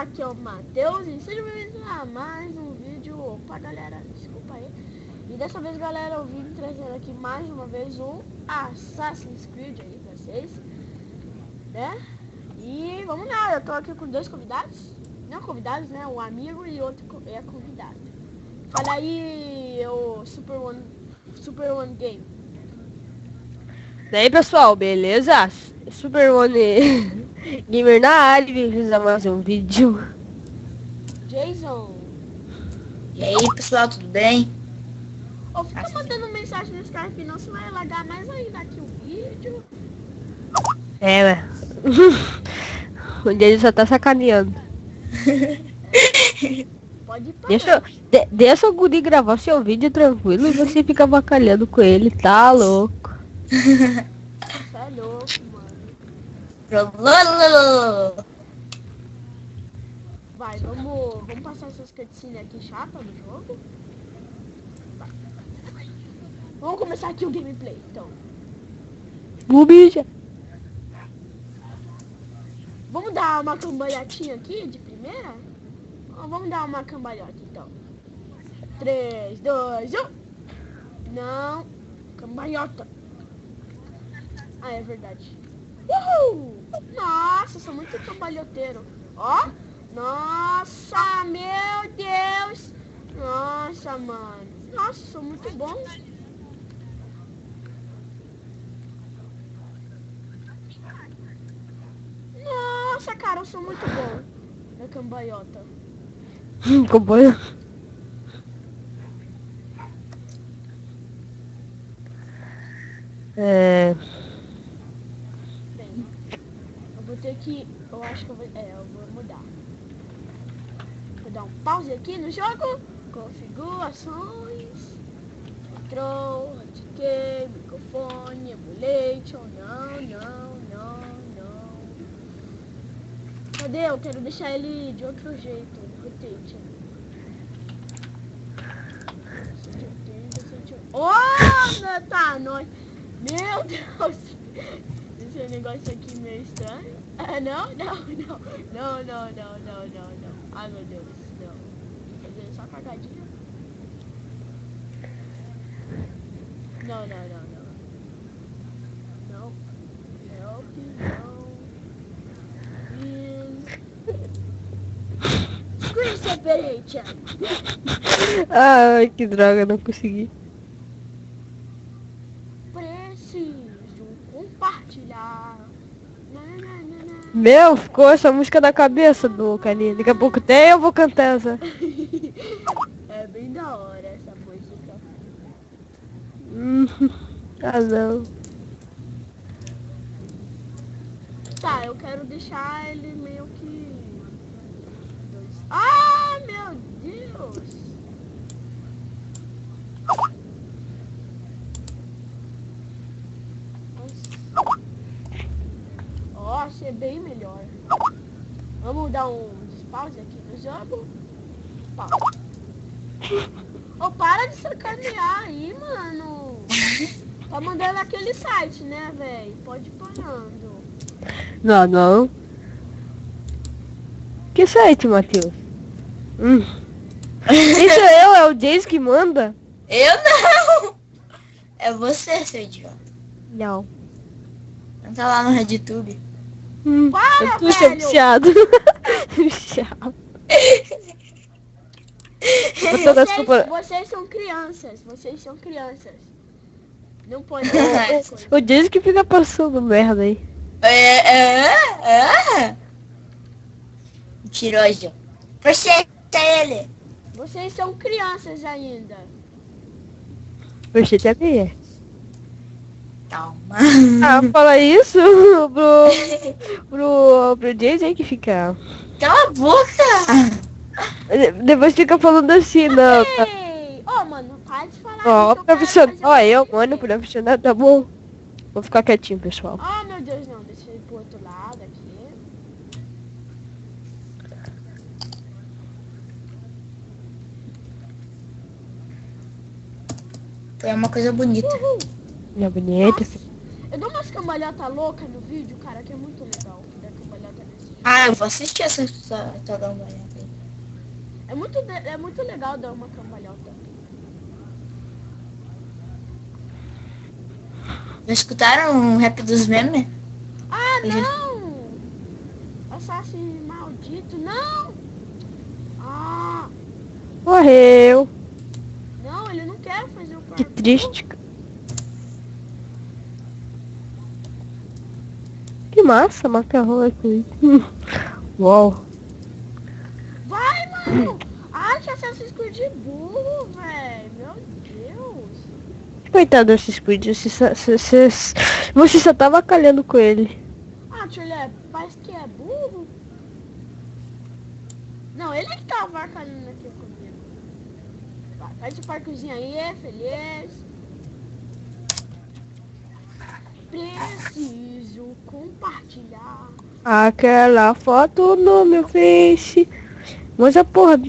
aqui é o Matheus e sejam bem-vindos a mais um vídeo. Opa, galera, desculpa aí. E dessa vez, galera, eu vim trazendo aqui mais uma vez um Assassin's Creed aí pra vocês, né? E vamos lá, eu tô aqui com dois convidados. Não convidados, né? Um amigo e outro é convidado. Fala aí, o Super One Game. E aí, pessoal, beleza? Super One Gamer na área, vim fazer mais um vídeo. Jason. E aí, pessoal, tudo bem? Ô, fica mandando mensagem no Skype, não, se vai lagar mais ainda aqui o vídeo. É, o dia só tá sacaneando. Pode ir pra Deixa o guri gravar seu vídeo tranquilo e você fica bacalhando com ele, tá louco? Você é louco, mano. Vai, vamos passar essas cutscenes aqui chatas do jogo. Vai. Vamos começar aqui o gameplay, então. Bubija. Vamos dar uma cambalhotinha aqui de primeira? Vamos dar uma cambalhota, então. 3, 2, 1. Não. Cambalhota. Ah, é verdade. Uhul! Nossa, sou muito cambalhoteiro. Ó. Nossa, meu Deus. Nossa, mano. Nossa, sou muito bom. Nossa, cara, eu sou muito bom na cambalhota. Companhia. Bem, eu vou ter que... Eu acho que eu vou mudar. Vou dar um pause aqui no jogo. Configurações. Control, hotkeey, microfone, emulation. Não. Cadê? Eu quero deixar ele de outro jeito. Rotate. Oh, tá, nós. Meu Deus. Esse negócio aqui meio estranho. Ah, não. Ai, meu Deus, não. Fazer só cagadinha. Não. Não. Help, não. Screen separation. Ai, que droga, não consegui. Preciso compartilhar. Meu, ficou essa música na cabeça do caninho. Daqui a pouco até eu vou cantar essa. É bem da hora essa música. Ah, não. Tá, eu quero deixar ele meio que... Ah, meu Deus! Ó, achei bem melhor. Vamos dar um pause aqui no jogo. Pause. Ô, para de sacanear aí, mano. Tá mandando aquele site, né, velho? Pode ir parando. Não. Que site, Matheus? Isso é o Jace que manda? Eu não! É você, seu idiota. Não. Não tá lá no RedTube. Para, eu tô velho! chateado. Chato. Vocês são crianças. Não pode O Jace que fica passando merda aí. Mentiroso. Você é ele. Vocês são crianças ainda. Você também é. Calma. Ah, fala isso pro Jace aí que fica. Cala a boca. Depois fica falando assim, não. Tá. Ei! Ô, mano, para de falar Ó, isso. profissional, mano, profissional, tá bom. Vou ficar quietinho, pessoal. Oh, meu Deus, não. Deixa eu ir pro outro lado aqui. Foi uma coisa bonita. Uhul. Minha bonita. Nossa, eu dou umas cambalhotas loucas no vídeo, cara, que é muito legal. Da cambalhota nesse Ah, eu vou assistir essa cambalhota aí. É muito legal dar uma cambalhota. Não escutaram um rap dos memes? Ah, Hoje- não! Assassin maldito, não! Ah, Morreu. não, ele não quer fazer o Que parkour. triste. Que massa, macarrão aqui. Uau. Vai, mano! Ai, que Assassin's Creed burro, velho! Meu Deus! Coitado desse Squid, você só tava calhando com ele. Ah, Tchulé, parece que é burro. Não, ele que tá avacalhando aqui comigo. Vai, faz o parkourzinho aí, feliz. Preciso compartilhar. Aquela foto no meu Face. Mas a porra da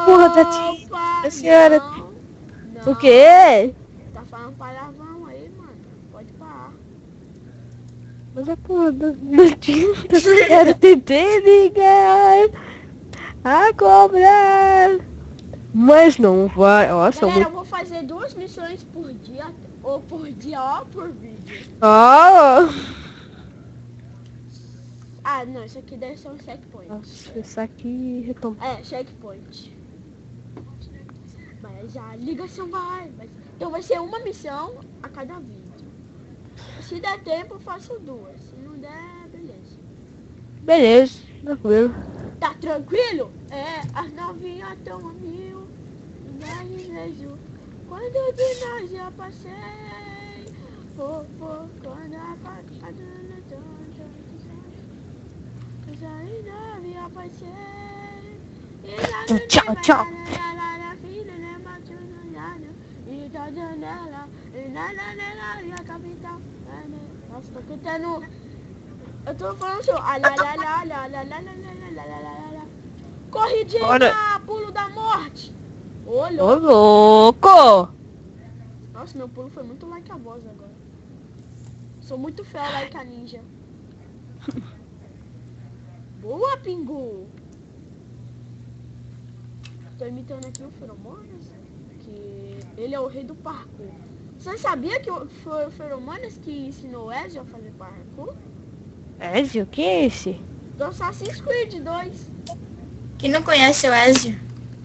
porra da tia. Opa, da senhora. não. O quê? Tá falando palavrão aí, mano. Pode parar. Mas a porra da tinta. Eu tentei ligar a cobrar. Mas não vai. Nossa, Galera, muito. eu vou fazer 2 missões por dia. Ou por dia, ó, por vídeo. Oh! Ah, não, isso aqui deve ser um checkpoint. Nossa, isso aqui retomou. É, checkpoint. Mas a ligação vai. Então vai ser uma missão a cada vídeo. Se der tempo, eu faço 2. Se não der, beleza. Beleza, tranquilo. Tá tranquilo? É, as novinhas tão a mil. Não vejo. Quando de nós já passei. Quando a ainda me aparecei. Tchau, tchau. Nossa, tô cantando. Eu tô falando assim, corridinha, Bora. pulo da morte. Olha. Ô, louco! Nossa, meu pulo foi muito like a voz agora. Sou muito feia like a ninja. Boa, Pingu! Tô imitando aqui o Feromonas, que ele é o rei do parkour. Você sabia que foi o Feromonas que ensinou o Ezio a fazer parkour? Ezio, o que é esse? Do Assassin's Creed 2. Quem não conhece o Ezio?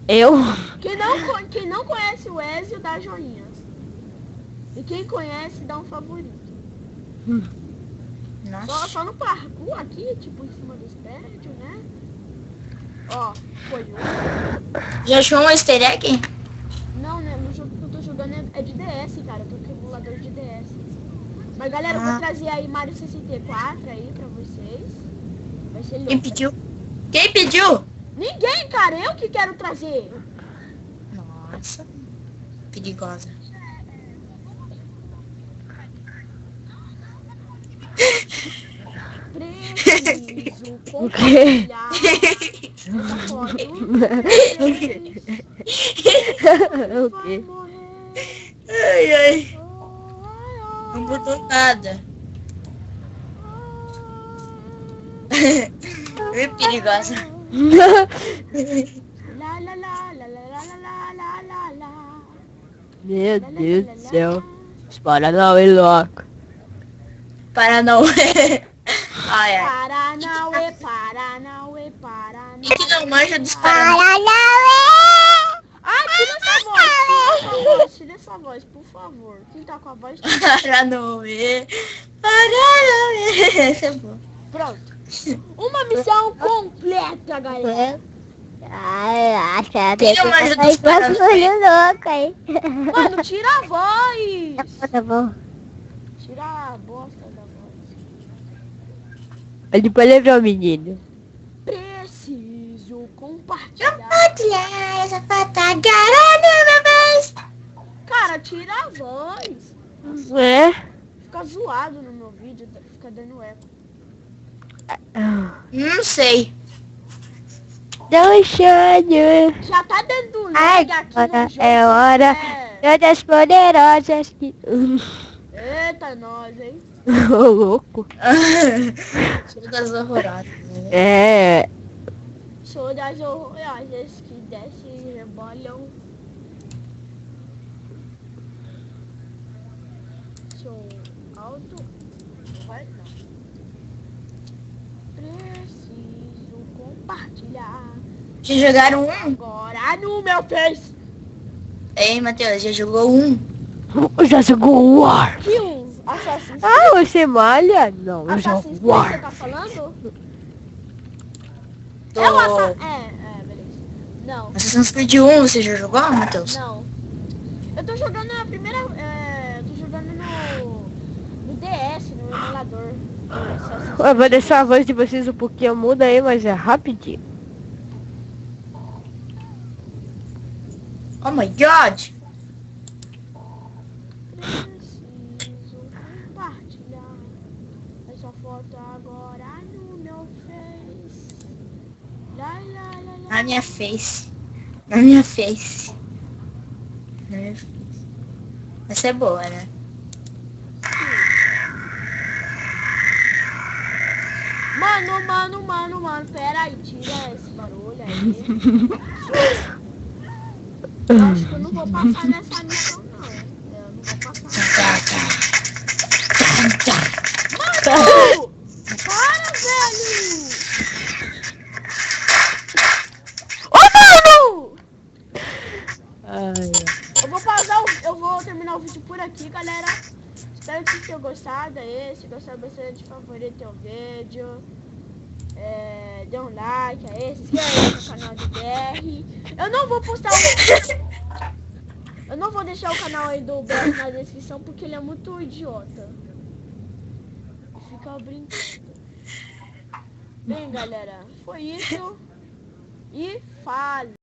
Eu? Quem não conhece o Ezio, dá joinha. E quem conhece, dá um favorito. Nossa. Só no parkour aqui, tipo em cima dos prédios, né? Ó, foi um. Já achou um easter egg? Não, né? No jogo que eu tô jogando é de DS, cara. Eu tô com emulador de DS. Mas galera, eu vou trazer aí Mario 64 aí pra vocês. Vai ser Quem louco. pediu? Quem pediu? Ninguém, cara. Eu que quero trazer. Nossa. Perigosa. Preciso O quê? compartilhar essa foto. O Vai quê? morrer. Ai, ai. Oh, ai, ai. Não botou nada. É perigosa. La la la la la la la la la la. Meu Deus do céu. Espalha não, é louco. Para não. Ai, ai. Paranauê, Paranauê, Paranauê. Quem que não manja dos Ah, tira essa voz, tira essa voz, por favor. Quem tá com a voz? Paranauê. Paranauê. Esse é bom. Pronto. Uma missão completa, galera. Ai, acho que a Quem não manja dos Paranauê? louco aí. Mano, tira a voz. Tá bom. Tira a bosta da voz. Depois levou o menino. Preciso compartilhar. Essa garota, vez. Cara, tira a voz. É? Fica zoado no meu vídeo, fica dando eco. Não sei. Dançando. Já tá dando lag aqui Agora no jogo. é hora. É. Das poderosas que... Eita, nós, hein? Ô, louco. Show das horrorosas, né? É. Show das horrorosas que desce e rebolam. Show alto. Vai não. Preciso compartilhar. Já jogaram um? Agora no meu Face. Ei, Matheus, já jogou um? Já jogou War. Que um? Assassin's Creed? Ah, você malha? Não, eu jogo Assassin's Creed, você War. tá falando? Do É o Assassin's... beleza. Não, Assassin's Creed 1 você já jogou, Matheus? não. Eu tô jogando a primeira... tô jogando no DS, no emulador. do Assassin's Eu vou deixar a voz de vocês um pouquinho muda aí, mas é rapidinho. Oh my god! Preciso compartilhar essa foto agora no meu Face. Lá, lá, lá, lá. Na minha face. Na minha face. Na minha face. Essa é boa, né? Mano, pera aí, tira esse barulho aí. Eu acho que eu não vou passar nessa missão, não. Eu não vou passar. Mano! Para, velho! Ô, mano! Ai, Eu vou pausar eu vou terminar o vídeo por aqui, galera. Espero que vocês tenham gostado aí. Se gostaram bastante, favorito o vídeo. Dê um like aí, se inscreva no canal do BR. Eu não vou postar Eu não vou deixar o canal aí do BR na descrição porque ele é muito idiota. Fica brincando. Bem, galera, foi isso. E fale.